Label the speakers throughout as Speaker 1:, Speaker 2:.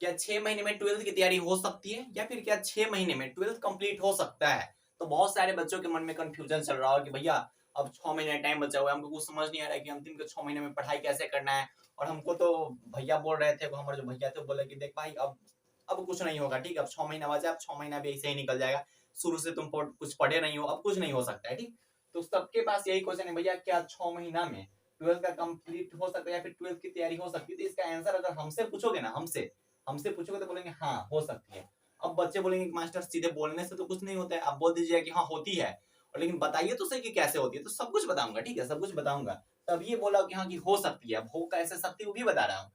Speaker 1: क्या 6 महीने में 12th की तैयारी हो सकती है, या फिर क्या 6 महीने में 12th कंप्लीट हो सकता है? तो बहुत सारे बच्चों के मन में कंफ्यूजन चल रहा हो कि भैया अब 6 महीने टाइम बचा हुआ है, हमको कुछ समझ नहीं आ रहा है कि अंतिम के 6 महीने में पढ़ाई कैसे करना है। और हमको तो भैया बोल रहे थे, हमारे जो भैया थे वो बोले कि देख भाई अब कुछ नहीं होगा, ठीक है, अब 6 महीना बचा, अब 6 महीना भी ऐसे ही निकल जाएगा, शुरू से तुम कुछ पढ़े नहीं हो, अब कुछ नहीं हो सकता है, ठीक। तो सबके पास यही क्वेश्चन है, भैया क्या 6 महीना में 12th का कंप्लीट हो सकता है या फिर 12th की तैयारी हो सकती है? तो इसका आंसर अगर हमसे पूछोगे ना, हमसे हमसे पूछोगे तो बोलेंगे हाँ हो सकती है। अब बच्चे बोलेंगे मास्टर सीधे बोलने से तो कुछ नहीं होता है, आप बोल दीजिए कि हाँ होती है, और लेकिन बताइए तो सही कि कैसे होती है। तो सब कुछ बताऊंगा, ठीक है, सब कुछ बताऊंगा। तब ये बोला कि हाँ कि हो सकती है, अब हो कैसे सकती है वो भी बता रहा हूँ।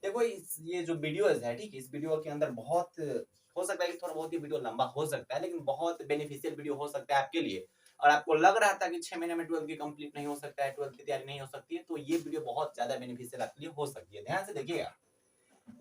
Speaker 1: देखो ये जो वीडियोस है, ठीक है, इस वीडियो के अंदर बहुत हो सकता है कि थोड़ा बहुत ही वीडियो लंबा हो सकता है, लेकिन बहुत बेनिफिशियल वीडियो हो सकता है आपके लिए। और आपको लग रहा था कि 6 महीने में 12th की कंप्लीट नहीं हो सकता है, 12th की तैयारी नहीं हो सकती है, तो ये वीडियो बहुत ज्यादा बेनिफिशियल आपके लिए हो सकती है, ध्यान से देखिएगा।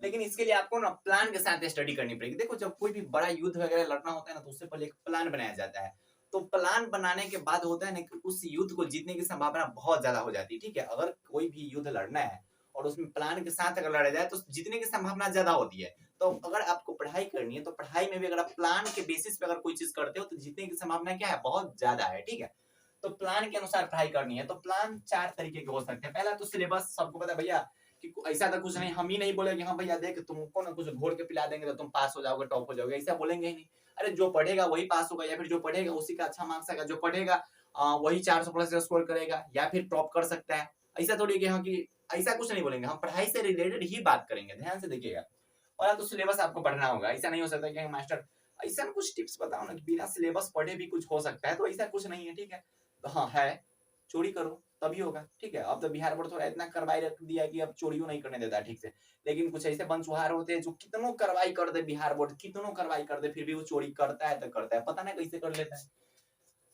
Speaker 1: लेकिन इसके लिए आपको ना प्लान के साथ स्टडी करनी पड़ेगी। देखो जब कोई भी बड़ा युद्ध वगैरह लड़ना होता है ना, तो उससे पहले एक प्लान बनाया जाता है। तो प्लान बनाने के बाद होता है ना कि उस युद्ध को जीतने की संभावना बहुत ज्यादा हो जाती है, ठीक है। अगर कोई भी युद्ध लड़ना है और उसमें प्लान के साथ अगर लड़ा जाए तो जीतने की संभावना ज्यादा होती है। तो अगर आपको पढ़ाई करनी है तो पढ़ाई में भी अगर आप प्लान के बेसिस पे अगर कोई चीज करते हो तो जीतने की संभावना क्या है, बहुत ज्यादा है, ठीक है। तो प्लान के अनुसार पढ़ाई करनी है। तो प्लान 4 तरीके के हो सकते हैं। पहला तो सिलेबस, सबको पता है भैया कि ऐसा तो कुछ नहीं, हम ही नहीं बोले कि हाँ भैया देख तुमको ना कुछ घोर के पिला देंगे तो तुम पास हो जाओगे, टॉप हो जाओगे, ऐसा बोलेंगे ही नहीं। अरे जो पढ़ेगा वही पास होगा, या फिर जो पढ़ेगा उसी का अच्छा मार्क्स आएगा, जो पढ़ेगा वही 400 प्लस स्कोर करेगा या फिर टॉप कर सकता है। ऐसा थोड़ी कि हाँ कि ऐसा कुछ नहीं बोलेंगे, हम पढ़ाई से रिलेटेड ही बात करेंगे, ध्यान से देखिएगा। और तो सिलेबस आपको पढ़ना होगा। ऐसा नहीं हो सकता कि मास्टर ऐसा कुछ टिप्स बताओ ना कि बिना सिलेबस पढ़े भी कुछ हो सकता है, तो ऐसा कुछ नहीं है, ठीक है। तो हाँ है, चोरी करो तभी होगा, ठीक है। अब तो बिहार बोर्ड थोड़ा इतना कार्रवाई रख दिया कि अब चोरियों नहीं करने देता ठीक से। लेकिन कुछ ऐसे बनचुहार होते हैं जो कितनों कार्रवाई कर दे, बिहार बोर्ड कितनों कार्रवाई कर दे, फिर भी वो चोरी करता है तो करता है, पता नहीं कैसे कर लेता है।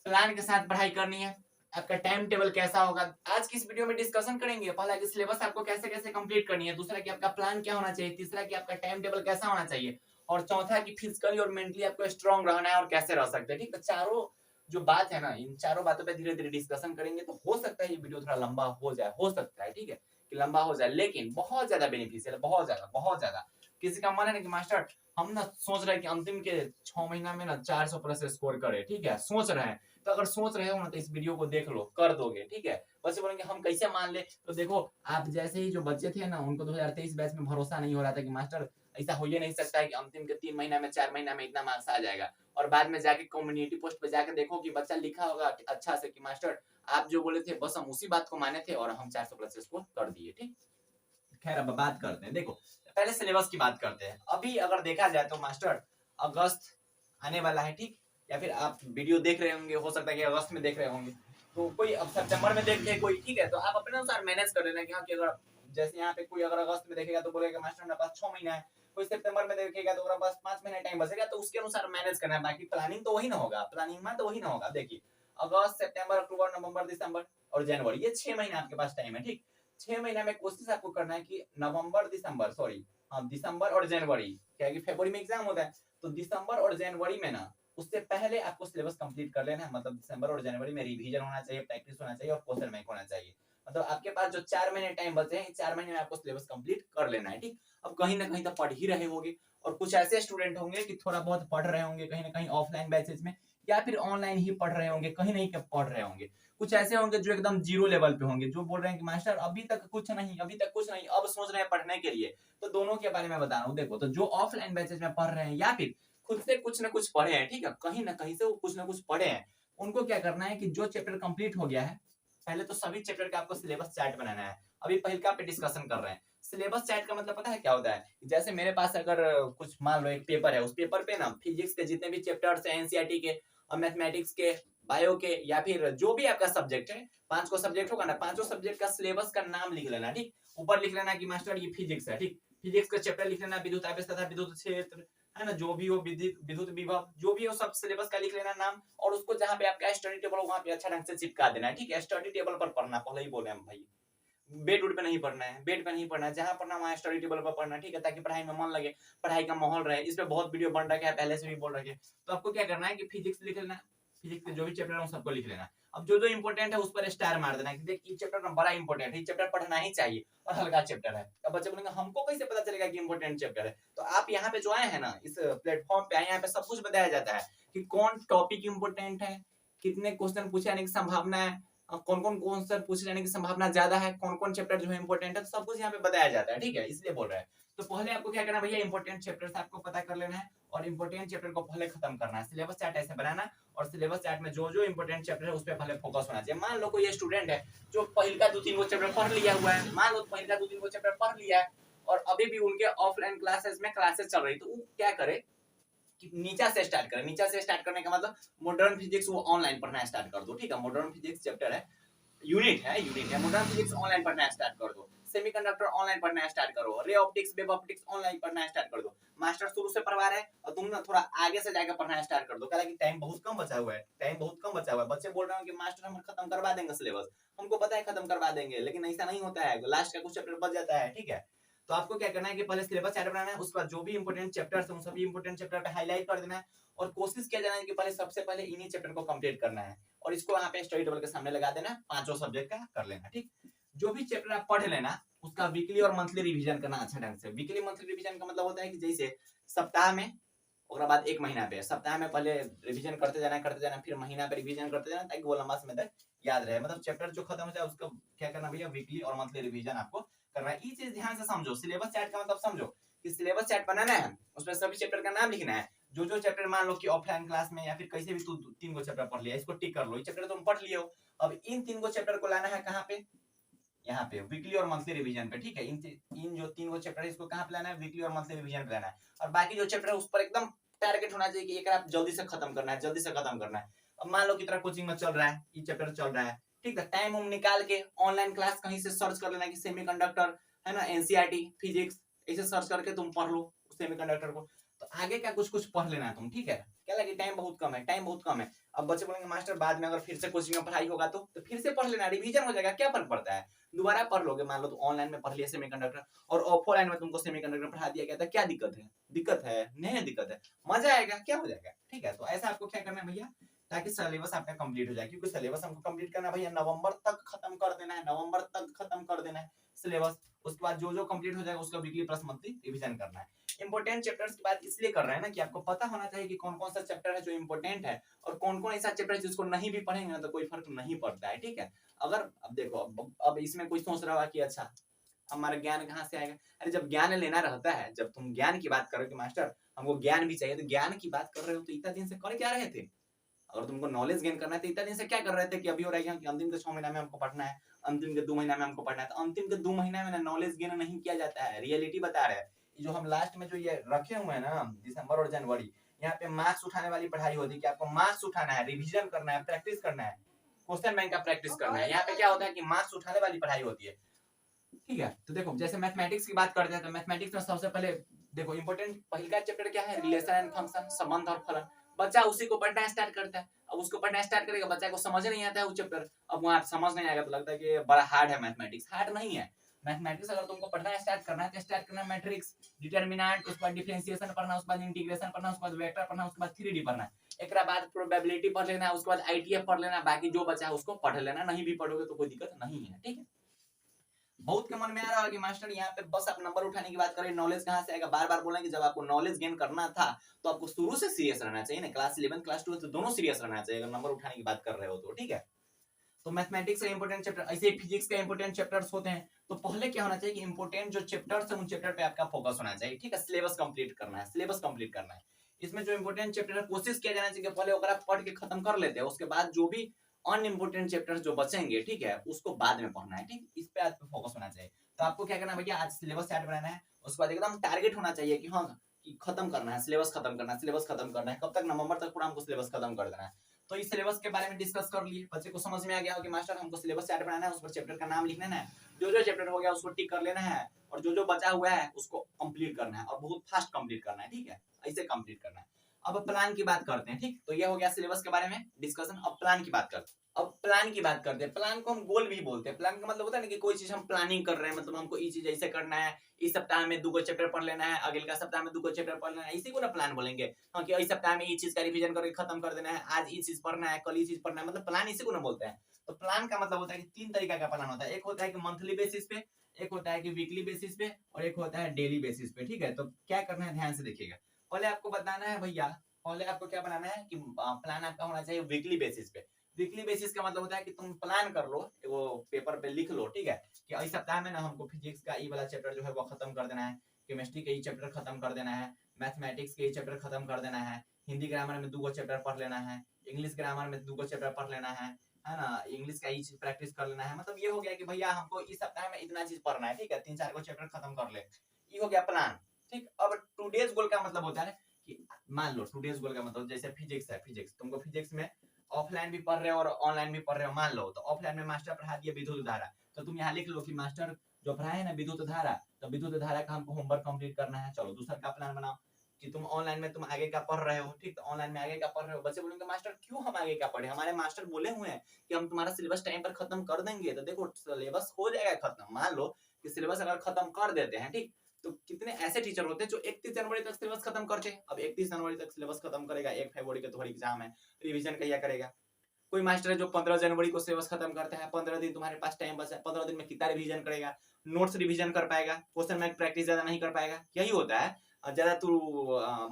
Speaker 1: प्लान के साथ पढ़ाई करनी है। आपका टाइम टेबल कैसा होगा, आज की इस वीडियो में डिस्कशन करेंगे। पहला कि सिलेबस आपको कैसे कैसे कंप्लीट करनी है, दूसरा कि आपका प्लान क्या होना चाहिए, तीसरा कि आपका टाइम टेबल कैसा होना चाहिए, और चौथा कि फिजिकली और मेंटली आपको स्ट्रांग रहना है और कैसे रह सकते हैं, ठीक है। चारों जो बात है ना, इन चारों बातों पे धीरे धीरे डिस्कशन करेंगे। तो हो सकता है ये वीडियो थोड़ा लंबा हो जाए, हो सकता है, ठीक है, कि लंबा हो जाए, लेकिन बहुत ज्यादा बेनिफिशियल है, बहुत ज्यादा बहुत ज्यादा। किसी का मन है ना कि मास्टर हम ना सोच रहे हैं कि अंतिम के 6 महीना में ना 400 प्लस स्कोर करे, ठीक है, सोच रहे हैं। तो अगर सोच रहे हो ना तो इस वीडियो को देख लो, कर दोगे, ठीक है। बच्चे बोलेंगे हम कैसे मान ले, तो देखो आप जैसे ही जो बच्चे थे ना, उनको 2023 बैच में भरोसा नहीं हो रहा था कि मास्टर ऐसा हो ही नहीं सकता है कि अंतिम के 3 महीना में 4 महीना में इतना मार्क्स आ जाएगा। और बाद में जाके कम्युनिटी पोस्ट पे जाके देखो कि बच्चा लिखा होगा अच्छा से कि मास्टर आप जो बोले थे बस हम उसी बात को माने थे और हम 400 प्लस स्कोर कर दिए, ठीक। खैर अब बात करते हैं। देखो पहले सिलेबस की बात करते हैं। अभी अगर देखा जाए तो मास्टर अगस्त आने वाला है, ठीक। या फिर आप वीडियो देख रहे होंगे, हो सकता है कि अगस्त में देख रहे होंगे, तो कोई अब सितंबर में देख ले कोई, ठीक है। तो आप अपने अनुसार मैनेज कर लेना कि हाँ कि अगर जैसे यहाँ पे कोई अगर अगस्त में देखेगा तो बोलेगा मास्टर मेरे पास 6 महीना है, कोई सितंबर में देखेगा तो बस 5 महीना टाइम बचेगा, तो उसके अनुसार मैनेज करना है। बाकी प्लानिंग तो वही ना होगा, प्लानिंग में तो वही ना होगा। देखिए अगस्त सितंबर अक्टूबर नवंबर दिसंबर और जनवरी, ये 6 महीना आपके पास टाइम है, ठीक। 6 महीना में कोशिश आपको करना है कि नवंबर दिसंबर सॉरी हाँ दिसंबर और जनवरी, क्या है कि फरवरी में एग्जाम होता है, तो दिसंबर और जनवरी में ना उससे पहले आपको सिलेबस कंप्लीट कर लेना है। मतलब दिसंबर और जनवरी में रिवीजन होना चाहिए, प्रैक्टिस होना चाहिए और क्वेश्चन बैंक होना चाहिए। मतलब आपके पास जो 4 महीने टाइम बचे हैं, 4 महीने में आपको सिलेबस कंप्लीट कर लेना है, ठीक। अब कहीं ना कहीं तो पढ़ ही रहे होंगे, और कुछ ऐसे स्टूडेंट होंगे कि थोड़ा बहुत पढ़ रहे होंगे कहीं ना कहीं ऑफलाइन बैचेज में, या फिर ऑनलाइन ही पढ़ रहे होंगे, कहीं नहीं पढ़ रहे होंगे। कुछ ऐसे होंगे जो एकदम जीरो लेवल पे होंगे, जो बोल रहे हैं कि मास्टर अभी तक कुछ नहीं, अभी तक कुछ नहीं, अब सोच रहे हैं पढ़ने के लिए। तो दोनों के बारे में बता रहा हूँ। देखो तो जो ऑफलाइन बैचेज में पढ़ रहे हैं या फिर खुद से कुछ ना कुछ पढ़े हैं, ठीक है, कहीं ना कहीं से वो कुछ ना कुछ पढ़े हैं, उनको क्या करना है कि जो चैप्टर कंप्लीट हो गया है, पहले तो सभी चैप्टर का आपको सिलेबस चार्ट बनाना है। अभी पहलका पे डिस्कशन कर रहे हैं। सिलेबस चार्ट का मतलब पता है क्या होता है? जैसे मेरे पास अगर कुछ मान लो एक पेपर है, उस पेपर पे ना फिजिक्स के जितने भी चैप्टर्स हैं एनसीईआरटी के और मैथमेटिक्स के, बायो के, या फिर जो भी आपका सब्जेक्ट है, 5 को सब्जेक्ट होगा ना, पांचों सब्जेक्ट का सिलेबस का नाम लिख लेना, ठीक। ऊपर लिख लेना कि मास्टर ये फिजिक्स है, ठीक। फिजिक्स का चैप्टर लिख लेना, विद्युत आवेश तथा विद्युत क्षेत्र, है ना, जो भी हो विद्युत विद्युत विभव, जो भी हो सब सिलेबस का लिख लेना नाम, और उसको जहां पे आपका स्टडी टेबल हो वहां पे अच्छा ढंग से चिपका देना है, ठीक है। स्टडी टेबल पर पढ़ना, पहले ही बोले हम भाई, बेड उड पे नहीं पढ़ना है, बेड पे नहीं पढ़ना है, जहां पढ़ना वहां स्टडी टेबल पर पढ़ना, ठीक है, ताकि पढ़ाई में मन लगे, पढ़ाई का माहौल रहे। इस पे बहुत वीडियो बन रखा है, पहले से भी बोल रखे। तो आपको क्या करना है कि फिजिक्स लिख लेना, फिजिक्स के जो भी चैप्टर है सबको लिख लेना। अब जो जो इंपॉर्टेंट है उस पर स्टार मार देना कि देख ये चैप्टर ना बड़ा इंपॉर्टेंट है, ये चैप्टर पढ़ना ही चाहिए और हल्का चैप्टर है। अब बच्चे बोलेंगे हमको कैसे पता चलेगा कि इंपॉर्टेंट चैप्टर है? तो आप यहाँ पे जो आए हैं ना, इस प्लेटफॉर्म पे आए, यहाँ पे सब कुछ बताया जाता है कि कौन टॉपिक इंपॉर्टेंट है, कितने क्वेश्चन पूछे जाने की संभावना है, कौन कौन क्वेश्चन पूछे जाने की संभावना ज्यादा है, कौन कौन चैप्टर जो है इंपॉर्टेंट है, सब कुछ यहाँ पे बताया जाता है। ठीक है, इसलिए बोल रहे हैं। तो पहले आपको क्या करना भैया, इंपॉर्टेंट चैप्टर्स आपको पता कर लेना है और इंपॉर्टेंट चैप्टर को पहले खत्म करना है। सिलेबस चार्ट ऐसे बनाना और सिलेबस चार्ट में जो जो इंपॉर्टेंट चैप्टर है उस पर पहले फोकस होना चाहिए। मान लो कोई ये स्टूडेंट है जो पहले का 2-3 वो चैप्टर पढ़ लिया हुआ है, मान लो पहले का 2-3 वो चैप्टर पढ़ लिया है और अभी भी उनके ऑफलाइन क्लासेस में क्लासेस चल रही, तो वो क्या करे कि नीचा से स्टार्ट करें। नीचा से स्टार्ट करने का मतलब मॉडर्न फिजिक्स वो ऑनलाइन पढ़ना स्टार्ट कर दो। ठीक है, मॉडर्न फिजिक्स चैप्टर है, यूनिट है मॉडर्न फिजिक्स ऑनलाइन पढ़ना स्टार्ट कर दो। सेमीकंडक्टर ऑनलाइन पढ़ना स्टार्ट करो, ray optics web optics online पढ़ना स्टार्ट कर दो। मास्टर शुरू से पढ़वा रहे हैं और तुम ना थोड़ा आगे से जाकर पढ़ना स्टार्ट कर दो, हालांकि टाइम बहुत कम बचा हुआ है, टाइम बहुत कम बचा हुआ है। बच्चे बोल रहे हैं कि मास्टर हम खत्म करवा देंगे सिलेबस, हमको पता है खत्म करवा देंगे, लेकिन ऐसा नहीं होता है, लास्ट का कुछ चैप्टर बच जाता है। ठीक है, तो आपको क्या करना है कि पहले सिलेबस चार्ट बनाना है, उसके बाद जो भी इंपॉर्टेंट चैप्टर्स हैं उन सभी इंपॉर्टेंट चैप्टर पे हाईलाइट कर देना है और कोशिश किया जाना है कि पहले सबसे पहले इन्हीं चैप्टर को कंप्लीट करना है और इसको यहाँ पे स्टडी टेबल के सामने लगा देना, पांचों सब्जेक्ट का कर लेना। ठीक, जो भी चैप्टर आप पढ़ लेना उसका वीकली और मंथली रिवीजन करना अच्छा ढंग से। वीकली मंथली रिवीजन का मतलब होता है कि जैसे सप्ताह में और बाद एक महीना पे, सप्ताह में पहले रिवीजन करते जाना, फिर महीना पे रिवीजन करते जाना, ताकि वो लंबा समय तक याद रहे। मतलब चैप्टर जो खत्म हो जाए उसका क्या करना भैया, वीकली और मंथली रिवीजन आपको करना है। ये चीज ध्यान से समझो, सिलेबस चार्ट का मतलब समझो कि सिलेबस चार्ट बनाना है, उसमें सभी चैप्टर का नाम लिखना है। जो जो चैप्टर मान लो कि ऑफलाइन क्लास में या फिर कैसे भी तू 3 गो चैप्टर पढ़ लिया, इसको टिक कर लो, ये चैप्टर तुम पढ़ लिए हो। अब इन 3 गो चैप्टर को लाना है कहाँ पे, यहाँ पे वीकली और मंथली रिवीजन पे। ठीक है, इन जो 3 गो चैप्टर है इसको कहाँ पे लाना है, वीकली और मंथली रिवीजन पे लाना है। और बाकी जो चैप्टर है उस पर एकदम टारगेट होना चाहिए कि एक आप जल्दी से खत्म करना है, जल्दी से खत्म करना है। अब मान लो कि तेरा कोचिंग में चल रहा है, ये चैप्टर चल रहा है, ठीक है, टाइम उम निकाल के ऑनलाइन क्लास कहीं से सर्च कर लेना कि सेमीकंडक्टर है ना, एनसीईआरटी फिजिक्स, ऐसे सर्च करके तुम पढ़ लो सेमीकंडक्टर को, तो आगे का कुछ कुछ पढ़ लेना है तुम। ठीक है, क्या लगे टाइम बहुत कम है, टाइम बहुत कम है। अब बच्चे बोलेंगे मास्टर बाद में अगर फिर से कोचिंग में पढ़ाई होगा तो फिर से पढ़ लेना, रिवीजन हो जाएगा, क्या फर्क पड़ता है, दोबारा पढ़ लोगे। मान लो तो ऑनलाइन में पढ़ लिया सेमीकंडक्टर और ऑफलाइन में तुमको सेमीकंडक्टर पढ़ा दिया गया था, क्या दिक्कत है, दिक्कत है नहीं, दिक्कत है, मजा आएगा, क्या हो जाएगा। ठीक है, तो ऐसा आपको क्या करना है भैया, ताकि सिलेबस आपका कंप्लीट हो जाए, क्योंकि सिलेबस हमको कंप्लीट करना है भैया, नवंबर तक खत्म कर देना है, नवंबर तक खत्म कर देना है सिलेबस। उसके बाद जो जो कंप्लीट हो जाएगा उसका वीकली प्लस मंथली रिवीजन करना है। इंपॉर्टेंट चैप्टर्स की बात इसलिए कर रहे हैं ना कि आपको पता होना चाहिए कि कौन कौन सा चैप्टर है जो इंपॉर्टेंट है और कौन कौन ऐसा चैप्टर है जिसको नहीं भी पढ़ेंगे ना तो कोई फर्क नहीं पड़ता है। ठीक है, अगर अब देखो अब इसमें कोई सोच रहा होगा कि अच्छा हमारा ज्ञान कहाँ से आएगा, अरे जब ज्ञान लेना रहता है, जब तुम ज्ञान की बात करो कि मास्टर हमको ज्ञान भी चाहिए, तो ज्ञान की बात कर रहे हो तो इतना दिन से कर क्या रहे थे। अगर तुमको नॉलेज गेन करना है तो इतना दिन से क्या कर रहे थे कि अभी हो रहा है कि अंतिम के 6 महीना में हमको पढ़ना है, अंतिम के 2 महीना में हमको पढ़ना है। तो अंतिम के 2 महीना में ना नॉलेज गेन नहीं किया जाता है, रियलिटी बता रहे हैं। जो हम लास्ट में जो ये रखे हुए हैं ना दिसंबर और जनवरी, यहाँ पे मार्क्स उठाने वाली पढ़ाई होती है कि आपको मार्क्स उठाना है, रिविजन करना है, प्रैक्टिस करना है, क्वेश्चन बैंक का प्रैक्टिस करना है। यहाँ पे क्या होता है कि मार्क्स उठाने वाली पढ़ाई होती है। ठीक है, तो देखो जैसे मैथमेटिक्स की बात करते हैं तो मैथमेटिक्स में सबसे पहले देखो इंपॉर्टेंट पहला चैप्टर क्या है, रिलेशन एंड फंक्शन, संबंध और फलन। बच्चा उसी को पढ़ना स्टार्ट करता है, अब उसको पढ़ना स्टार्ट करेगा, बच्चा को समझ नहीं आता है वो चैप्टर, अब वहां समझ नहीं आएगा तो लगता है कि बड़ा हार्ड है मैथमेटिक्स। हार्ड नहीं है मैथमेटिक्स, अगर तुमको पढ़ना स्टार्ट करना है तो स्टार्ट करना मैट्रिक्स, डिटरमिनेंट, उसके बाद डिफरेंशिएशन पढ़ना, उसके बाद इंटीग्रेशन पढ़ना, उसके बाद वेक्टर पढ़ना, उसके बाद 3D पढ़ना है, एक बाद प्रोबेबिलिटी पढ़ लेना है, उसके बाद आईटीएफ पढ़ लेना, बाकी जो बचा है उसको पढ़ लेना, नहीं भी पढ़ोगे तो कोई दिक्कत नहीं है। ठीक है, बहुत के मन में आ रहा है कि मास्टर यहाँ पे बस आप नंबर उठाने की बात करें, नॉलेज कहाँ से आएगा। बार बार बोलेंगे जब आपको नॉलेज गेन करना था तो आपको शुरू से सीरियस रहना चाहिए ना, क्लास 11 क्लास 12 तो दोनों सीरियस रहना चाहिए अगर नंबर उठाने की बात कर रहे हो तो। ठीक है, तो मैथमेटिक्स का इंपॉर्टेंट चैप्टर, ऐसे फिजिक्स का इंपॉर्टेंट चैप्टर्स होते हैं, तो पहले क्या होना चाहिए कि इंपॉर्टेंट जो चैप्टर्स है उन चैप्टर पे आपका फोकस होना चाहिए। ठीक है, सिलेबस कंप्लीट करना है, सिलेबस कंप्लीट करना है। इसमें जो इंपॉर्टेंट चैप्टर है कोशिश किया जाना चाहिए पहले अगर आप पढ़ के खत्म कर लेते हैं, उसके बाद जो भी अनइम्पोर्टेंट चैप्टर्स जो बचेंगे, ठीक है, उसको बाद में पढ़ना है। ठीक, इस पे आपको फोकस होना चाहिए। तो आपको क्या करना है भैया, आज सिलेबस चार्ट बनाना है, उसके बाद एकदम टारगेट होना चाहिए कि हाँ कि खत्म करना है, सिलेबस खत्म करना है, सिलेबस खत्म करना है, कब तक, नवंबर तक पूरा हमको सिलेबस खत्म कर देना है। तो इस सिलेबस के बारे में डिस्कस कर लिए, बच्चे को समझ में आ गया हो कि मास्टर हमको सिलेबस चार्ट बनाना है, उस पर चैप्टर का नाम लिख लेना है, जो जो चैप्टर हो गया उसको टिक कर लेना है और जो जो बचा हुआ है उसको कंप्लीट करना है और बहुत फास्ट कंप्लीट करना है। ठीक है, ऐसे कंप्लीट करना है। अब प्लान की बात करते हैं, ठीक। तो ये हो गया सिलेबस के बारे में डिस्कशन। अब प्लान की बात करते हैं। अब प्लान की बात करते हैं। प्लान को हम गोल भी बोलते हैं। प्लान का मतलब होता है ना कि कोई चीज हम प्लानिंग कर रहे हैं, मतलब हमको ये चीज ऐसे करना है, इस सप्ताह में 2 चैप्टर पढ़ लेना है, अगले का सप्ताह में 2 चैप्टर पढ़ लेना है, इसी को ना प्लान बोलेंगे। हाँ, कि इस सप्ताह में ये चीज का रिवीजन करके खत्म कर देना है, आज ये चीज पढ़ना है, कल ये चीज पढ़ना है, मतलब प्लान इसी को ना बोलते हैं। तो प्लान का मतलब होता है कि 3 तरीका का प्लान होता है। एक होता है कि मंथली बेसिस पे, एक होता है कि वीकली बेसिस पे, और एक होता है डेली बेसिस पे, ठीक है। तो क्या करना है ध्यान से देखिएगा। पहले आपको बताना है भैया, पहले आपको क्या बनाना है कि प्लान आपका होना चाहिए वीकली बेसिस पे। वीकली बेसिस का मतलब होता है कि तुम प्लान कर लो, वो पेपर पे लिख लो, ठीक है, कि इस सप्ताह में ना हमको फिजिक्स का ई वाला चैप्टर जो है वो खत्म कर देना है, केमिस्ट्री का ई चैप्टर खत्म कर देना है, मैथमेटिक्स के ई चैप्टर खत्म कर देना है, हिंदी ग्रामर में 2 चैप्टर पढ़ लेना है, इंग्लिश ग्रामर में 2 चैप्टर पढ़ लेना है ना, इंग्लिश का ई चीज प्रैक्टिस कर लेना है। मतलब ये हो गया कि भैया हमको इस सप्ताह में इतना चीज पढ़ना है, ठीक है, 3-4 चैप्टर खत्म कर ले, ये हो गया प्लान, ठीक। अब 2 डेज गोल का मतलब होता है कि मान लो 2 डेज गोल का मतलब जैसे फिजिक्स है, फिजिक्स तुमको फिजिक्स में ऑफलाइन भी पढ़ रहे हो और ऑनलाइन भी पढ़ रहे हो, मान लो। तो ऑफलाइन में मास्टर पढ़ा दिया विद्युत धारा, तो तुम यहाँ लिख लो कि मास्टर जो पढ़ाए है ना विद्युत धारा, तो विद्युत धारा का हमको होमवर्क कंप्लीट करना है। चलो दूसरा का प्लान बनाओ कि तुम ऑनलाइन में तुम आगे का पढ़ रहे हो, ठीक। तो ऑनलाइन में आगे का पढ़ रहे हो, बच्चे बोलेंगे मास्टर क्यों हम आगे का पढ़े, हमारे मास्टर बोले हुए हैं कि हम तुम्हारा सिलेबस टाइम पर खत्म कर देंगे। तो देखो सिलेबस हो जाएगा खत्म, मान लो कि सिलेबस अगर खत्म कर देते हैं, ठीक, तो कितने ऐसे टीचर होते हैं जो 31 जनवरी तक सिलेबस खत्म करते हैं। अब 31 जनवरी तक सिलेबस खत्म करेगा, 1 फरवरी का तुम्हारी एग्जाम है, रिवीजन कहिया करेगा। कोई मास्टर है जो 15 जनवरी को सिलेबस खत्म करता है, 15 दिन तुम्हारे पास टाइम बचा है, 15 दिन में कितना रिवीजन करेगा, नोट्स रिवीजन कर पाएगा, क्वेश्चन बैंक प्रैक्टिस ज्यादा नहीं कर पाएगा, यही होता है। ज्यादा तू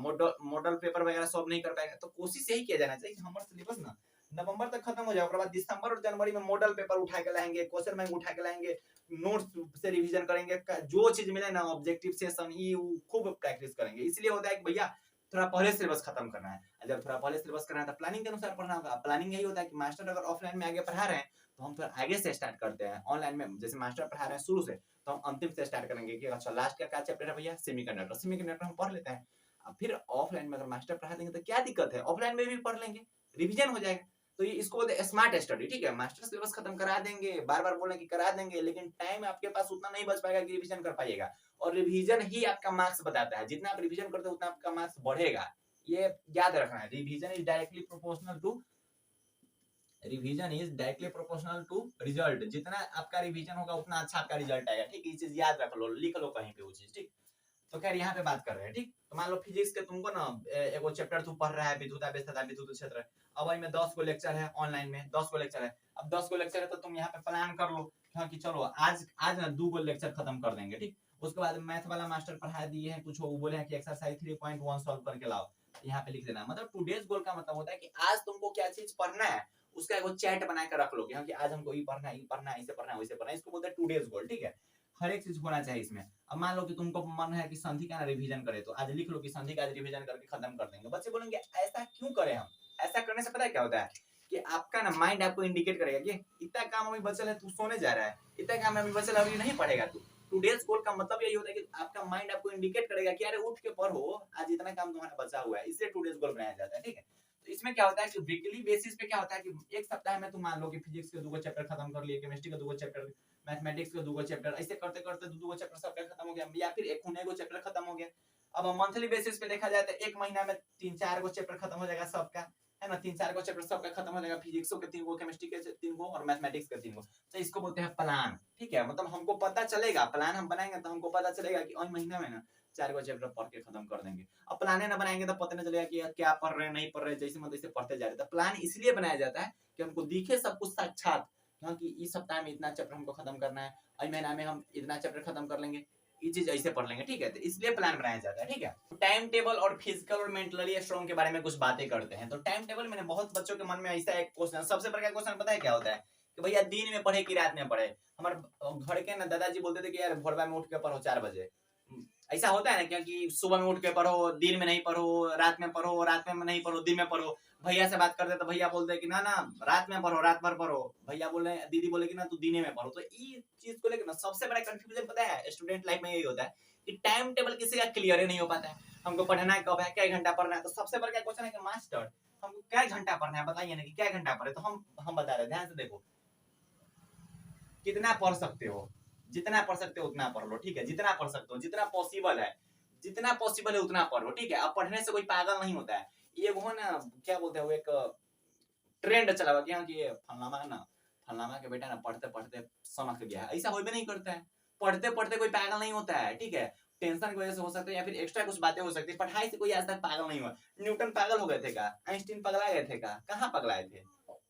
Speaker 1: मॉडल पेपर वगैरह सॉल्व नहीं कर पाएगा। तो कोशिश यही किया जाना चाहिए कि हमारा सिलेबस ना नवंबर तक खत्म हो जाए, उसके बाद दिसंबर और जनवरी में मॉडल पेपर उठा के लाएंगे, क्वेश्चन बैंक उठा के लाएंगे, नोट्स से रिवीजन करेंगे, जो चीज मिले ना ऑब्जेक्टिव सेशन ये खूब प्रैक्टिस करेंगे। इसलिए होता है कि भैया थोड़ा पहले सिलेबस खत्म करना है। जब थोड़ा पहले सिलेबस करना है तो प्लानिंग के अनुसार पढ़ना होगा। प्लानिंग यही होता है कि मास्टर अगर ऑफलाइन में आगे पढ़ा रहे हैं तो हम थोड़ा आगे से स्टार्ट करते हैं, ऑनलाइन में जैसे मास्टर पढ़ा रहे हैं शुरू से, तो हम अंतिम से स्टार्ट करेंगे कि अच्छा लास्ट का क्या चैप्टर है भैया, सेमीकंडक्टर, सेमीकंडक्टर हम पढ़ लेते हैं। अब फिर ऑफलाइन में अगर मास्टर पढ़ा देंगे तो क्या दिक्कत है, ऑफलाइन में भी पढ़ लेंगे, रिविजन हो जाएगा। तो ये इसको बोलते हैं स्मार्ट स्टडी, ठीक है। मास्टर सिलेबस खत्म करा देंगे, बार बार बोलेंगे करा देंगे, लेकिन टाइम आपके पास उतना नहीं बच पाएगा कि रिविजन कर पाइएगा। और रिवीजन ही आपका मार्क्स बताता है, जितना आप रिवीजन करते हो उतना आपका मार्क्स बढ़ेगा, ये याद रखना है। Revision is directly proportional to result, जितना आपका रिवीजन होगा उतना अच्छा आपका रिजल्ट आएगा, ठीक। ये चीज याद रख लो, लिख लो कहीं पे वो चीज, ठीक। तो खैर यहाँ पे बात कर रहे हैं, ठीक। तो मान लो फिजिक्स के तुमको ना एगो चैप्टर तू पढ़ रहा है विद्युत विद्युत क्षेत्र, अब में 10 को लेक्चर है, ऑनलाइन में 10 को लेक्चर है। अब 10 को लेक्चर है तो तुम यहाँ पे प्लान कर लो कि चलो आज आज ना 2 लेक्चर खत्म कर देंगे, ठीक। उसके बाद मैथ वाला मास्टर पढ़ा दिए हैं कुछ, वो बोले हैं कि एक्सरसाइज 3.1 सॉल्व करके लाओ, यहाँ पे लिख देना। मतलब 2 डेज गोल का मतलब होता है कि आज तुमको क्या चीज पढ़ना है उसका एगो चैट बना के रख लो कि आज हमको ये पढ़ना है, ये पढ़ना है, इसे पढ़ना है, वैसे पढ़ना है, इसको बोलते हैं 2 डेज गोल, ठीक है। हर एक चीज होना चाहिए इसमें। अब मान लो कि तुमको मन है कि संधि का रिवीजन करे, तो आज लिख लो कि संधि का आज रिवीजन करके खत्म कर देंगे। बच्चे बोलेंगे ऐसा क्यों करें हम, ऐसा करने से पता है क्या होता है कि आपका ना माइंड आपको इंडिकेट करेगा कि इतना काम अभी बचल है, तू सोने जा रहा है, इतना काम अभी बचल है, अभी नहीं पढ़ेगा तू। 2 डेज गोल का मतलब यही होता है कि आपका माइंड आपको इंडिकेट करेगा कि अरे उठ के पढ़ो, आज इतना काम तुम्हारा बचा हुआ है, इसलिए 2 डेज गोल बनाया जाता है, ठीक है। तो इसमें क्या होता है कि वीकली बेसिस पे क्या होता है कि एक सप्ताह में तुम मान लो कि फिजिक्स के 2 चैप्टर खत्म कर लिए, केमिस्ट्री के 2 चैप्टर, मैथमेटिक्स के 2 चैप्टर, ऐसे करते करते 2 चैप्टर सबका खत्म हो गया, या फिर एक होने को चैप्टर खत्म हो गया। अब मंथली बेसिस पे देखा जाए तो एक महीना में 3-4 चैप्टर खत्म हो जाएगा सबका, है ना, 3-4 चैप्टर सबका खत्म हो जाएगा, फिजिक्स के 3 केमिस्ट्री के 3 और मैथमेटिक्स के 3। तो इसको बोलते हैं प्लान, ठीक है। मतलब हमको पता चलेगा, प्लान हम बनाएंगे तो हमको पता चलेगा कि और महीना में ना 4 चैप्टर पढ़ के खत्म कर देंगे। अब प्लान ना बनाएंगे तो पता नहीं चलेगा कि क्या पढ़ रहे हैं नहीं पढ़ रहे, जैसे मतलब जैसे पढ़ते जा रहे। तो प्लान इसलिए बनाया जाता है कि हमको दिखे सब कुछ साक्षात, क्योंकि इस सप्ताह में इतना चैप्टर हमको खत्म करना है, अगले महीना में हम इतना चैप्टर खत्म कर लेंगे, ये चीज ऐसे पढ़ लेंगे, ठीक है। तो इसलिए प्लान बनाया जाता है, ठीक है। टाइम टेबल और फिजिकल और मेंटली स्ट्रॉन्ग के बारे में कुछ बातें करते हैं। तो टाइम टेबल मैंने बहुत बच्चों के मन में ऐसा एक क्वेश्चन, सबसे बड़ा क्वेश्चन पता है क्या होता है कि भैया दिन में पढ़े कि रात में पढ़े। हमारे घर के ना दादाजी बोलते थे कि यार भोरवा में उठ के पढ़ो 4 बजे, ऐसा होता है ना, क्योंकि सुबह में उठ के पढ़ो, दिन में नहीं पढ़ो, रात में पढ़ो, रात में नहीं पढ़ो, दिन में पढ़ो। भैया से बात करते तो भैया बोलते कि ना ना रात में पढ़ो, रात भर पढ़ो। भैया बोले, दीदी बोले कि ना तू दिन में पढ़ो। तो ये चीज को लेकर ना सबसे बड़ा कंफ्यूजन पता है स्टूडेंट लाइफ में यही होता है कि टाइम टेबल किसी का क्लियर ही नहीं हो पाता है। हमको पढ़ना है कब है, क्या घंटा पढ़ना है। तो सबसे बड़ा क्वेश्चन है कि मास्टर हमको क्या घंटा पढ़ना है, बताइए ना कि क्या घंटा पढ़े। तो हम बता रहे हैं, ध्यान से देखो, कितना पढ़ सकते हो, जितना पढ़ सकते हो उतना पढ़ लो, ठीक है। जितना पढ़ सकते हो, जितना पॉसिबल है, जितना पॉसिबल है उतना पढ़ो, ठीक है। अब पढ़ने से कोई पागल नहीं होता है। ये वो ना क्या बोलते हैं वो एक ट्रेंड चला हुआ कि हाँ कि ये फलाना है ना, फलाना के बेटा ना पढ़ते पढ़ते समझ गया है। ऐसा हो भी नहीं करता है, पढ़ते पढ़ते कोई पागल नहीं होता है, ठीक है। टेंशन की वजह से हो सकता है या फिर एक्स्ट्रा कुछ बातें हो सकती है, पढ़ाई से कोई आज तक पागल नहीं हुआ। न्यूटन पागल हो गए थे का? आइंस्टीन पगला गए थे का? कहाँ पगलाए थे,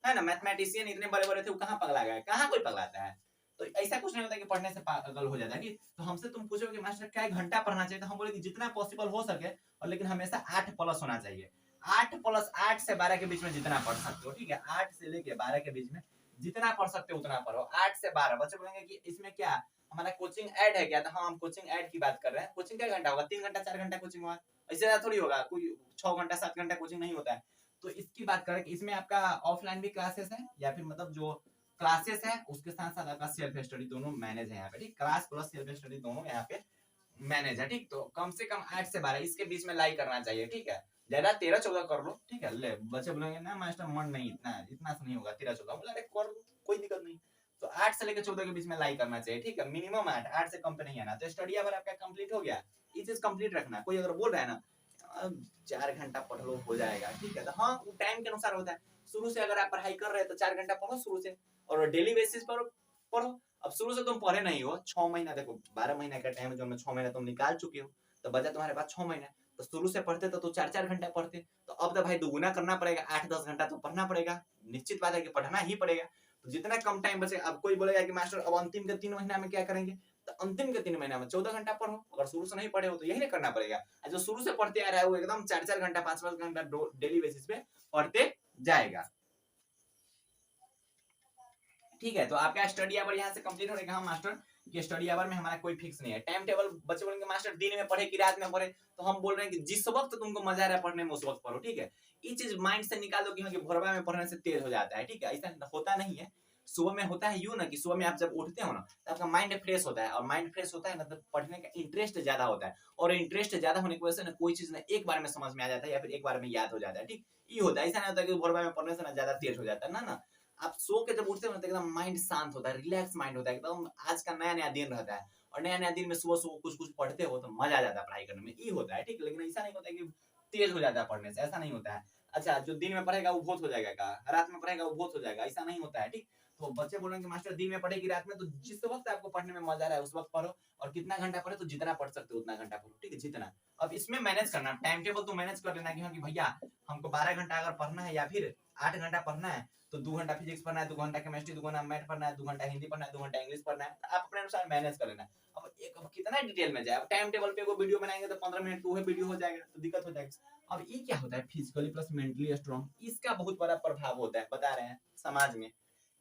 Speaker 1: है ना। मैथमेटिशियन इतने बड़े बड़े थे, वो कहाँ पगला गए? कहाँ कोई पगलाता है। तो ऐसा कुछ नहीं होता कि पढ़ने से पागल हो जाता है कि। तो हमसे तुम पूछो कि मास्टर क्या घंटा पढ़ना चाहिए, तो हम बोले कि जितना पॉसिबल हो सके, और लेकिन हमेशा 8+ होना चाहिए। 8+8 से 12 के बीच में जितना पढ़ सकते हो, ठीक है। 8 से लेके 12 के बीच में जितना पढ़ सकते हो उतना पढ़ो। 8 से 12 बच्चे बोलेंगे कि इसमें क्या हमारा कोचिंग ऐड है क्या? तो हाँ, हम कोचिंग ऐड की बात कर रहे हैं। कोचिंग क्या घंटा होगा? 3 घंटा 4 घंटा कोचिंग होगा, इससे ज्यादा थोड़ी होगा। कोई 6 घंटा 7 घंटा कोचिंग नहीं होता है। तो इसकी बात करें कि इसमें आपका ऑफलाइन भी क्लासेस है, या फिर मतलब जो क्लासेस है उसके साथ साथ आपका सेल्फ स्टडी दोनों मैनेज है यहाँ पे, ठीक। क्लास प्लस सेल्फ स्टडी दोनों यहाँ पे मैनेज है, ठीक। तो कम से कम 8 से 12 इसके बीच में लाई करना चाहिए, ठीक है। ज्यादा 13-14 कर लो, ठीक है। ले बच्चे बोलेंगे ना मास्टर मन नहीं, इतना इतना से नहीं होगा 13-14, बोला अरे कर लो, कोई दिक्कत नहीं। तो 8 से लेकर 14 के बीच में लाई करना चाहिए, ठीक है। मिनिमम 8 से कम पे नहीं आना। तो स्टडी अगर आपका कंप्लीट हो गया, ये चीज कंप्लीट रखना। कोई अगर बोल रहा है ना 4 घंटा पढ़ लो हो जाएगा, ठीक है। तो हाँ, वो टाइम के अनुसार होता है। शुरू से अगर आप पढ़ाई कर रहे हैं तो 4 घंटा पढ़ो शुरू से, और डेली बेसिस पर पढ़ो। अब शुरू से तुम पढ़े नहीं हो, 6 महीना, देखो 12 महीने का टाइम जो मैं 6 महीना तुम निकाल चुके हो, तो बचा तुम्हारे पास 6 महीना। तो शुरू से पढ़ते तो 4-4 घंटा पढ़ते, तो अब तो भाई दुगुना करना पड़ेगा, 8-10 घंटा तो पढ़ना पड़ेगा। निश्चित बात है कि पढ़ना ही पड़ेगा। तो जितना कम टाइम बचे। अब कोई बोलेगा कि मास्टर अब अंतिम के 3 महीना में क्या करेंगे, तो अंतिम के 3 महीना में 14 घंटा पढ़ो। अगर शुरू से नहीं पढ़े हो तो यही नहीं करना पड़ेगा। जो शुरू से पढ़ते आ रहा है वो एकदम 4-4 घंटा 5-5 घंटा डेली बेसिस पे पढ़ते जाएगा, ठीक है। तो आपका स्टडी आवर यहाँ से कंप्लीट होने का। हम मास्टर कि स्टडी आवर में हमारा कोई फिक्स नहीं है टाइम टेबल। बच्चे बोलेंगे मास्टर दिन में पढ़े कि रात में पढ़े, तो हम बोल रहे हैं कि जिस वक्त तुमको मजा आ रहा है पढ़ने में उस वक्त पढ़ो, ठीक है। ये चीज माइंड से निकाल दो कि हाँ कि भोरवा में पढ़ने से तेज हो जाता है, ठीक है। ऐसा होता नहीं है। सुबह में होता है यूं ना कि सुबह में आप जब उठते हो ना तो आपका माइंड फ्रेश होता है, और माइंड फ्रेश होता है ना तो पढ़ने का इंटरेस्ट ज्यादा होता है, और इंटरेस्ट ज्यादा होने की वजह से ना कोई चीज ना एक बार में समझ में आ जाता है या फिर एक बार में याद हो जाता है, ठीक। ये होता है। ऐसा नहीं होता कि भोरवा में पढ़ने से ना ज्यादा तेज हो जाता है, ना। आप सो के जब उठते हो ना तो एकदम माइंड शांत होता है, रिलैक्स माइंड होता है एकदम। आज का नया नया दिन रहता है, और नया नया दिन में सुबह सुबह कुछ कुछ पढ़ते हो तो मजा आ जाता है पढ़ाई करने में, ये होता है, ठीक। लेकिन ऐसा नहीं होता कि तेज हो जाता है पढ़ने से, ऐसा नहीं होता है। अच्छा, जो दिन में पढ़ेगा वो बहुत हो जाएगा का, रात में पढ़ेगा वो बहुत हो जाएगा, ऐसा नहीं होता है, ठीक। तो बच्चे बोलेंगे मास्टर दिन में पढ़ेगी रात में, तो जिस वक्त आपको पढ़ने में मजा आ रहा है उस वक्त पढ़ो, और कितना घंटा पढ़े तो जितना पढ़ सकते हो उतना घंटा पढ़ो, ठीक है, जितना। अब इसमें मैनेज करना, टाइम टेबल तो मैनेज कर लेना कि हाँ कि भैया हमको 12 घंटा अगर पढ़ना है या फिर 8 घंटा पढ़ना है, तो 2 घंटा फिजिक्स पढ़ना है, 2 घंटा केमिस्ट्री, 2 घंटा मैथ पढ़ना है, 2 घंटा हिंदी पढ़ना है, 2 घंटा इंग्लिश पढ़ना है। आप अपने अनुसार मैनेज कर लेना। अब कितना डिटेल में जाए, अब टाइम टेबल पे कोई वीडियो बनाएंगे तो 15 मिनट तो वही वीडियो हो जाएगा, तो दिक्कत हो जाएगी। अब ये क्या होता है फिजिकली प्लस मेंटली स्ट्रांग, इसका बहुत बड़ा प्रभाव होता है, बता रहे हैं समाज में।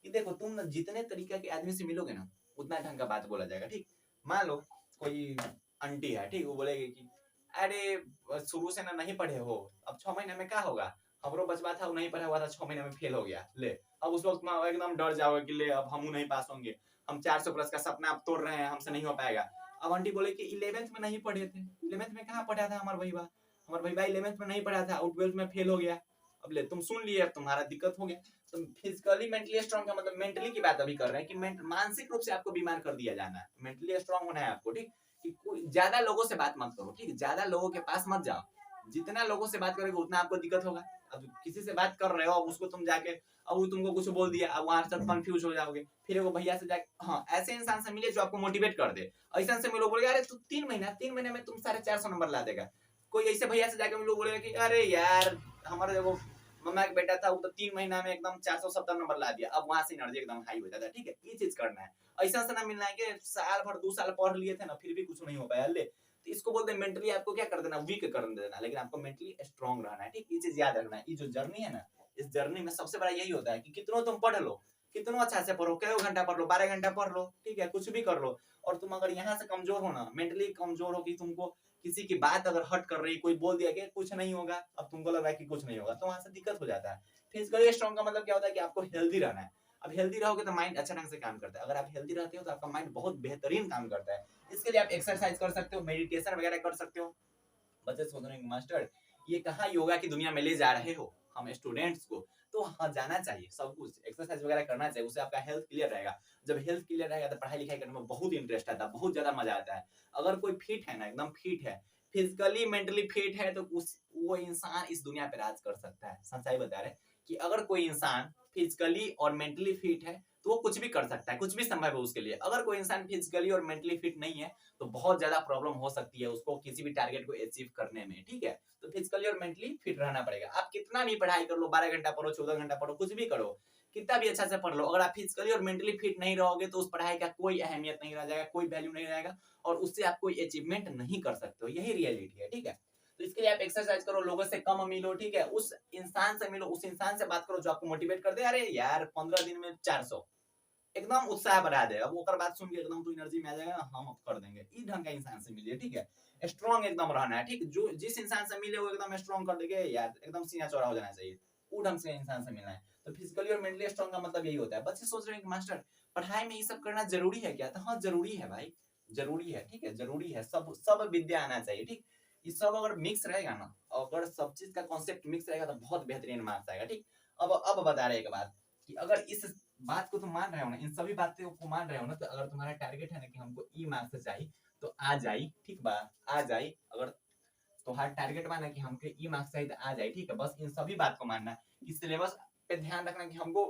Speaker 1: कि देखो तुम ना जितने तरीके के आदमी से मिलोगे ना उतना ढंग का बात बोला जाएगा, ठीक। मान लो कोई आंटी है, ठीक, वो बोलेगी कि अरे शुरू से ना नहीं पढ़े हो, अब 6 महीने में क्या होगा, हमरो बचवा था वो नहीं पढ़ा हुआ था 6 महीने में फेल हो गया, ले। अब उस वक्त में एकदम डर जाओगे कि ले अब हम नहीं पास होंगे, हम 400+ का सपना अब तोड़ रहे हैं, हमसे नहीं हो पाएगा। अब आंटी बोले कि 11th में नहीं पढ़े थे, 11th में कहाँ पढ़ा था हमार भैया 11th में नहीं पढ़ा था और 12th में फेल हो गया। अब ले तुम सुन लिए, अब तुम्हारा दिक्कत हो गया। तो फिजिकली मेंटली स्ट्रांग का मतलब मेंटली की बात अभी कर रहे हैं कि मानसिक रूप से आपको बीमार कर दिया जाना है, मेंटली स्ट्रांग होना है आपको, ठीक। कि कोई ज्यादा लोगों से बात मत करो, ठीक, ज्यादा लोगों के पास मत जाओ। जितना लोगों से बात करोगे उतना आपको दिक्कत होगा। अब किसी से बात कर रहे हो, अब उसको तुम जाके अब वो तुमको कुछ बोल दिया, अब वहां से कंफ्यूज हो जाओगे, फिर वो भैया से जाके हाँ ऐसे इंसान से मिले जो आपको मोटिवेट कर दे। ऐसा से मिलो बोलेगा अरे तू 3 महीने में तुम 450 नंबर ला देगा। कोई ऐसे भैया से जाके मिलो बोलेगा कि अरे यार हमारे देखो मम्मा का बेटा था वो तो 3 महीना में एकदम 470 नंबर ला दिया। अब वहां से एनर्जी एकदम हाई हो जाता है, ठीक है। ये चीज करना है। ऐसा से ना मिलना है कि साल भर 2 साल पढ़ लिए थे ना फिर भी कुछ नहीं हो पाया, ले। तो इसको बोलते हैं मेंटली आपको क्या कर देना, वीक कर देना। लेकिन आपको मेंटली स्ट्रांग रहना है, ठीक। ये चीज याद रखना है। ये जो जर्नी है ना, इस जर्नी में सबसे बड़ा यही होता है कि कितनों तुम पढ़ लो, कितनों अच्छा से पढ़ो, कई घंटा पढ़ लो, 12 घंटा पढ़ लो, ठीक है, कुछ भी कर लो। और तुम अगर यहाँ से कमजोर हो ना, मेंटली कमजोर हो कि तुमको किसी की बात अगर हट कर रही, कोई बोल दिया कि कुछ नहीं होगा, अब तुमको लग रहा है कि कुछ नहीं होगा, तो वहां से दिक्कत हो जाता है। फिजिकली स्ट्रांग का मतलब क्या होता है कि आपको हेल्दी रहना है। अब हेल्दी रहोगे तो माइंड अच्छा ढंग से काम करता है। अगर आप हेल्दी रहते हो तो आपका माइंड बहुत बेहतरीन काम करता है। इसके लिए आप एक्सरसाइज कर सकते हो, मेडिटेशन वगैरह कर सकते हो। बच्चे सोच रहे हैं मास्टर ये कहाँ योगा की दुनिया में ले जा रहे हो हम स्टूडेंट्स को। तो हाँ जाना चाहिए, सब कुछ एक्सरसाइज वगैरह करना चाहिए, उससे आपका हेल्थ क्लियर रहेगा। जब हेल्थ क्लियर रहेगा तो पढ़ाई लिखाई करने में बहुत इंटरेस्ट आता है, बहुत ज्यादा मजा आता है। अगर कोई फिट है ना, एकदम फिट है, फिजिकली मेंटली फिट है तो वो इंसान इस दुनिया पे राज कर सकता है। सच्चाई बता रहे कि अगर कोई इंसान फिजिकली और मेंटली फिट है तो वो कुछ भी कर सकता है, कुछ भी संभव है उसके लिए। अगर कोई इंसान फिजिकली और मेंटली फिट नहीं है तो बहुत ज्यादा प्रॉब्लम हो सकती है उसको किसी भी टारगेट को अचीव करने में, ठीक है। तो फिजिकली और मेंटली फिट रहना पड़ेगा। आप कितना भी पढ़ाई कर लो, 12 घंटा पढ़ो, 14 घंटा पढ़ो, कुछ भी करो, कितना भी अच्छा से पढ़ लो, अगर आप फिजिकली और मेंटली फिट नहीं रहोगे तो उस पढ़ाई का कोई अहमियत नहीं रह जाएगा, कोई वैल्यू नहीं रहेगा और उससे आप कोई अचीवमेंट नहीं कर सकते हो। यही रियलिटी है, ठीक है। तो इसके लिए आप एक्सरसाइज करो, लोगों से कम मिलो, ठीक है। उस इंसान से मिलो, उस इंसान से बात करो जो आपको मोटिवेट कर दे। अरे यार 15 दिन में 400, एकदम उत्साह बढ़ा देगा। वो कर बात सुन के एकदम तो एनर्जी में आ जाएगा, हम अब कर देंगे। इस ढंग का इंसान से मिलिए, ठीक है। स्ट्रॉन्ग एकदम रहना है, ठीक। जो जिस इंसान से मिले वो एकदम स्ट्रॉन्ग कर देंगे यार, एकदम सीना चौड़ा हो जाना चाहिए, वो ढंग से इंसान से मिलना है। तो फिजिकली और मेंटली स्ट्रॉन्ग का मतलब यही होता है। बच्चे सोच रहे हैं कि मास्टर पढ़ाई में ये सब करना जरूरी है क्या? तो हाँ जरूरी है भाई, जरूरी है, ठीक है, जरूरी है। सब सब विद्या आना चाहिए, ठीक। ये सब अगर मिक्स रहेगा ना, अगर सब चीज का कॉन्सेप्ट मिक्स रहेगा तो बहुत बेहतरीन मार्क्स आएगा, ठीक। अब बता रहे एक बात कि अगर इस बात को तुम मान रहे हो ना, इन सभी बातों को मान रहे हो ना, तो अगर तुम्हारा टारगेट है ना कि हमको ई मार्क्स चाहिए तो आ जाए, ठीक बा, आ जाए। अगर तुम्हारा टारगेट माना कि हमको ई मार्क्स चाहिए तो आ जाए, ठीक है। बस इन सभी बात को मानना है कि सिलेबस पे ध्यान रखना कि हमको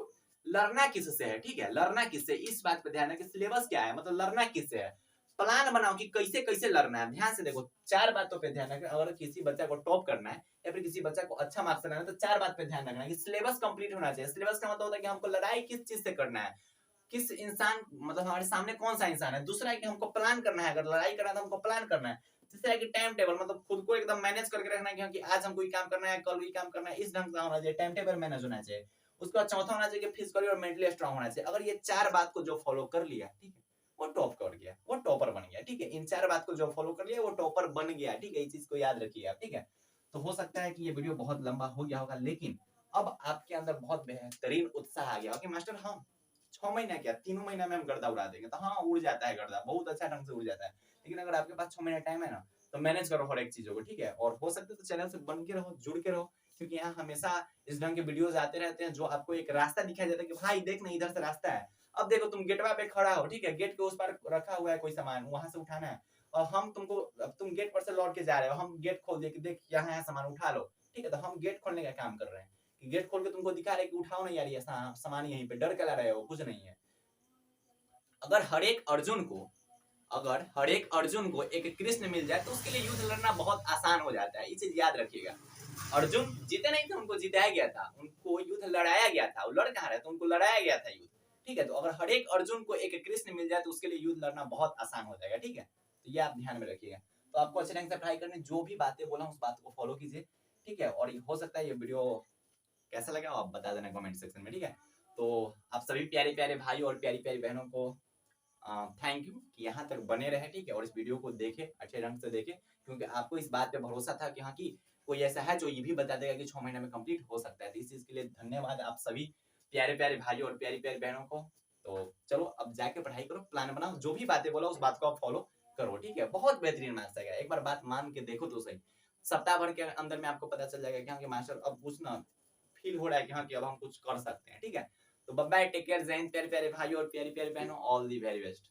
Speaker 1: लड़ना किससे है, ठीक है, लड़ना किससे, इस बात पे ध्यान है कि सिलेबस क्या है, मतलब लड़ना किससे है। प्लान बनाओ कि कैसे कैसे लड़ना है। ध्यान से देखो, 4 बातों पे ध्यान रखना। अगर किसी बच्चा को टॉप करना है या फिर किसी बच्चा को अच्छा मार्क्स लाना है तो 4 बात पे ध्यान रखना है कि सिलेबस कंप्लीट होना चाहिए। सिलेबस का मतलब होता है कि हमको लड़ाई किस चीज से करना है, किस इंसान, मतलब हमारे सामने कौन सा इंसान है। दूसरा है कि हमको प्लान करना है, अगर लड़ाई करना है तो हमको प्लान करना है। तीसरा है कि टाइम टेबल, मतलब खुद को एकदम मैनेज करके रखना है कि आज हमको ये काम करना है, कल ये काम करना है, इस ढंग से होना चाहिए, टाइम टेबल मैनेज होना चाहिए। उसके बाद चौथा होना चाहिए कि फिजिकली और मेंटली स्ट्रांग होना चाहिए। अगर ये 4 बात को जो फॉलो कर लिया, ठीक है, वो टॉप कर गया, वो टॉपर बन गया, ठीक है। इन 4 बात को जो फॉलो कर लिया वो टॉपर बन गया, ठीक है। इस चीज को याद रखिए आप, ठीक है। तो हो सकता है कि ये वीडियो बहुत लंबा हो गया होगा, लेकिन अब आपके अंदर बहुत बेहतरीन उत्साह आ गया कि मास्टर हम 6 महीना क्या 3 महीना में हम गर्दा उड़ा देंगे। तो हाँ, उड़ जाता है गर्दा, बहुत अच्छा ढंग से उड़ जाता है। लेकिन अगर आपके पास 6 महीना टाइम है ना, तो मैनेज करो हर एक चीजों को, ठीक है। और हो सकता है तो चैनल से बन के रहो, जुड़ के रहो, क्योंकि यहाँ हमेशा इस ढंग के वीडियोस आते रहते हैं जो आपको एक रास्ता दिखाई देता है कि भाई देख ना इधर से रास्ता है। अब देखो तुम गेटवा पे खड़ा हो, ठीक है, गेट के उस पार रखा हुआ है कोई सामान, वहां से उठाना है। और हम तुमको, अब तुम गेट पर से लौट के जा रहे हो, हम गेट खोल दिए कि देख यहाँ यहाँ सामान उठा लो, ठीक है। तो हम गेट खोलने का काम कर रहे हैं कि गेट खोल के तुमको दिखा रहे कि उठाओ ना यार ये सामान यहीं पे, डर के ला रहे हो, कुछ नहीं है। अगर हर एक अर्जुन को, अगर हर एक अर्जुन को एक कृष्ण मिल जाए तो उसके लिए युद्ध लड़ना बहुत आसान हो जाता है। ये चीज याद रखिएगा। अर्जुन जीते नहीं थे, उनको जिताया गया था, उनको युद्ध लड़ाया गया था। वो लड़ कहाँ रहे थे, उनको लड़ाया गया था युद्ध, ठीक है। तो अगर हर एक अर्जुन को एक कृष्ण मिल जाए तो उसके लिए युद्ध लड़ना बहुत आसान हो जाएगा, ठीक है। तो ये आप ध्यान में रखिएगा। तो आपको अच्छे ढंग से पढ़ाई करनी, जो भी बातें बोला उस बात को फॉलो कीजिए, ठीक है। और हो सकता है ये वीडियो कैसा लगा आप बता देना कमेंट सेक्शन में, ठीक है। तो आप सभी प्यारे प्यारे भाई और प्यारी प्यारी बहनों को थैंक यू कि यहाँ तक बने रहे, ठीक है। और इस वीडियो को देखे, अच्छे ढंग से देखे, क्योंकि आपको इस बात पे भरोसा था कि हाँ कि कोई ऐसा है जो ये भी बता देगा कि 6 महीने में कंप्लीट हो सकता है। तो इस चीज के लिए धन्यवाद आप सभी प्यारे प्यारे भाइयों और प्यारी प्यारी बहनों को। तो चलो अब जाके पढ़ाई करो, प्लान बनाओ, जो भी बातें बोला उस बात को आप फॉलो करो, ठीक है। बहुत बेहतरीन मार्क्स आएगा, एक बार बात मान के देखो तो सही। सप्ताह भर के अंदर में आपको पता चल जाएगा कि हाँ कि मास्टर अब कुछ ना फील हो रहा है कि हाँ कि अब हम कुछ कर सकते हैं, ठीक है। तो बाय बाय, टेक केयर, जय हिंद प्यारे प्यारे भाइयों और प्यारी प्यारी बहनों, ऑल दी वेरी बेस्ट।